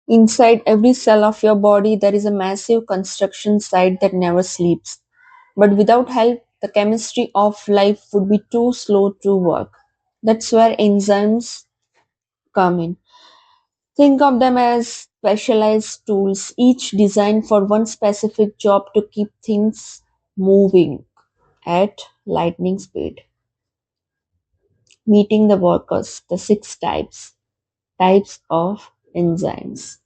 Inside every cell of your body, there is a massive construction site that never sleeps. But without help, the chemistry of life would be too slow to work. That's where enzymes come in. Think of them as specialized tools, each designed for one specific job to keep things moving at lightning speed. Meeting the workers, the six types of enzymes.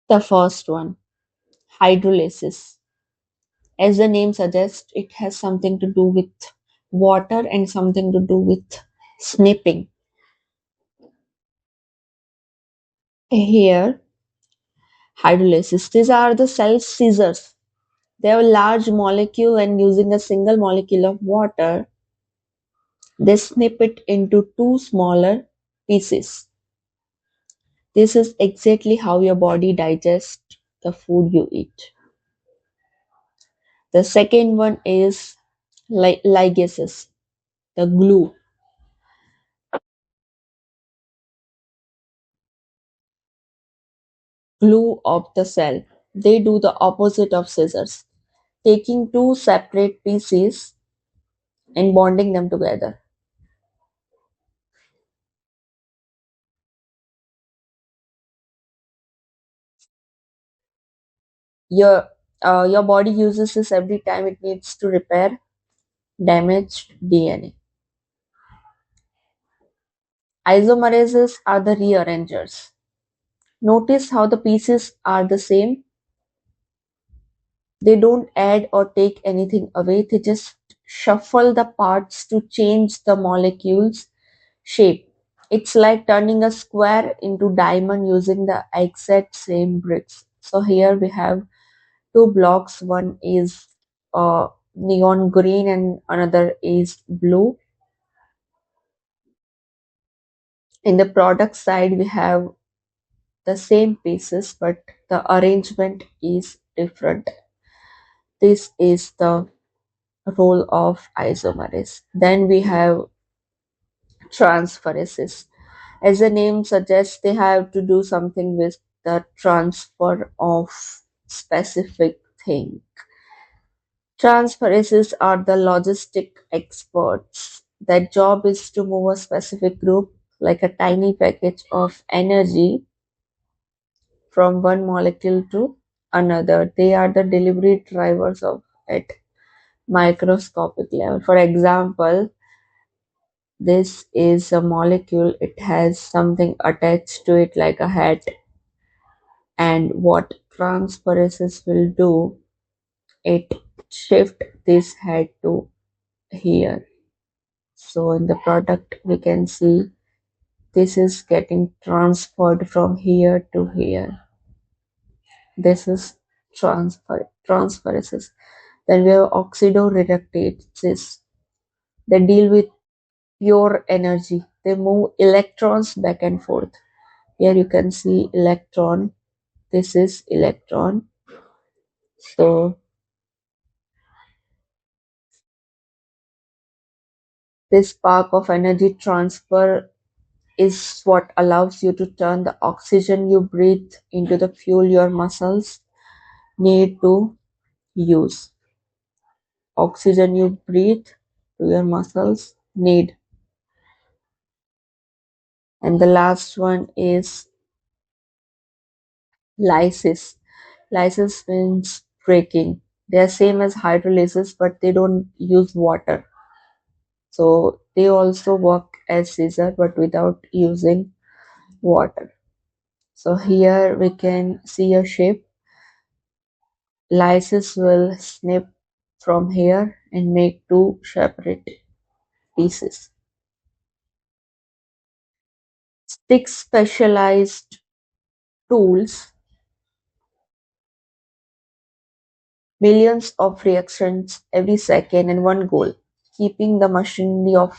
The first one, hydrolases. As the name suggests, it has something to do with water and something to do with snipping. Here, hydrolases, these are the cell scissors. They have a large molecule, and using a single molecule of water, they snip it into two smaller pieces. This is exactly how your body digests the food you eat. The second one is ligases, the glue of the cell. They do the opposite of scissors, taking two separate pieces and bonding them together. Your body uses this every time it needs to repair damaged DNA. Isomerases are the rearrangers. Notice how the pieces are the same. They don't add or take anything away. They just shuffle the parts to change the molecule's shape. It's like turning a square into diamond using the exact same bricks. So here we have two blocks. One is neon green and another is blue. In the product side, we have the same pieces, but the arrangement is different. This is the role of isomerase. Then we have transferases. As the name suggests, they have to do something with the transfer of specific thing. Transferases are the logistic experts. Their job is to move a specific group, like a tiny package of energy, from one molecule to another. They are the deliberate drivers of at microscopic level. For example, this is a molecule, it has something attached to it like a hat, and what transferases will do, it shift this hat to here. So in the product we can see this is getting transferred from here to here. This is transferases. Then we have oxidoreductases. They deal with pure energy. They move electrons back and forth. Here you can see electron. This is electron. So this spark of energy transfer is what allows you to turn the oxygen you breathe into the fuel your muscles need to use. Oxygen you breathe to your muscles need. And the last one is lysis. Lysis means breaking. They are same as hydrolases, but they don't use water. So they also work as scissor, but without using water. So here we can see a shape. Lysis will snip from here and make two separate pieces. Six specialized tools, millions of reactions every second, and one goal, keeping the machinery of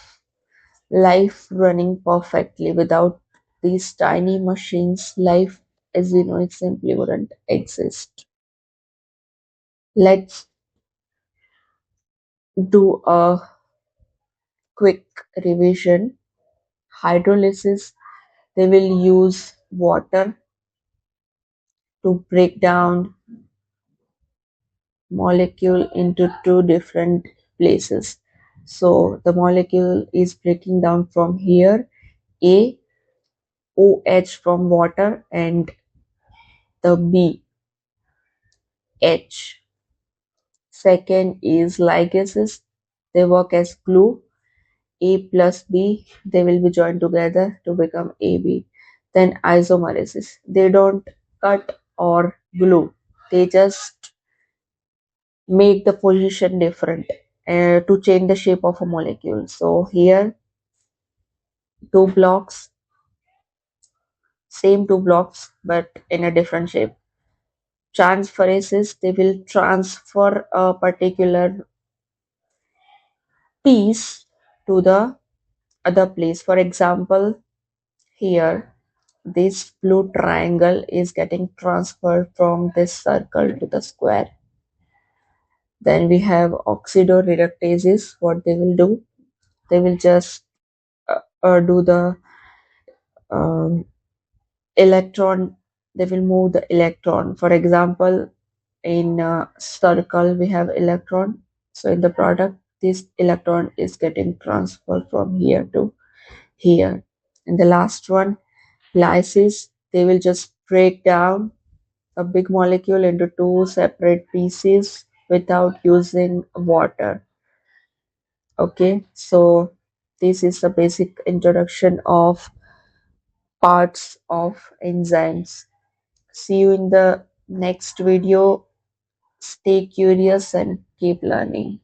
life running perfectly. Without these tiny machines, life as we know it simply wouldn't exist. Let's do a quick revision. Hydrolysis They will use water to break down molecule into two different places. So the molecule is breaking down from here, A, OH from water, and the B, H. Second is ligases. They work as glue. A plus B, they will be joined together to become AB. Then isomerases. They don't cut or glue. They just make the position different to change the shape of a molecule. So here, two blocks, same two blocks, but in a different shape. Transferases, they will transfer a particular piece to the other place. For example, here, this blue triangle is getting transferred from this circle to the square. Then we have oxidoreductases. What they will do, they will just do the um, electron, they will move the electron. For example, in a circle we have electron, so in the product this electron is getting transferred from here to here. And the last one, lysis, they will just break down a big molecule into two separate pieces without using water. Okay, so this is the basic introduction of parts of enzymes. See you in the next video. Stay curious and keep learning.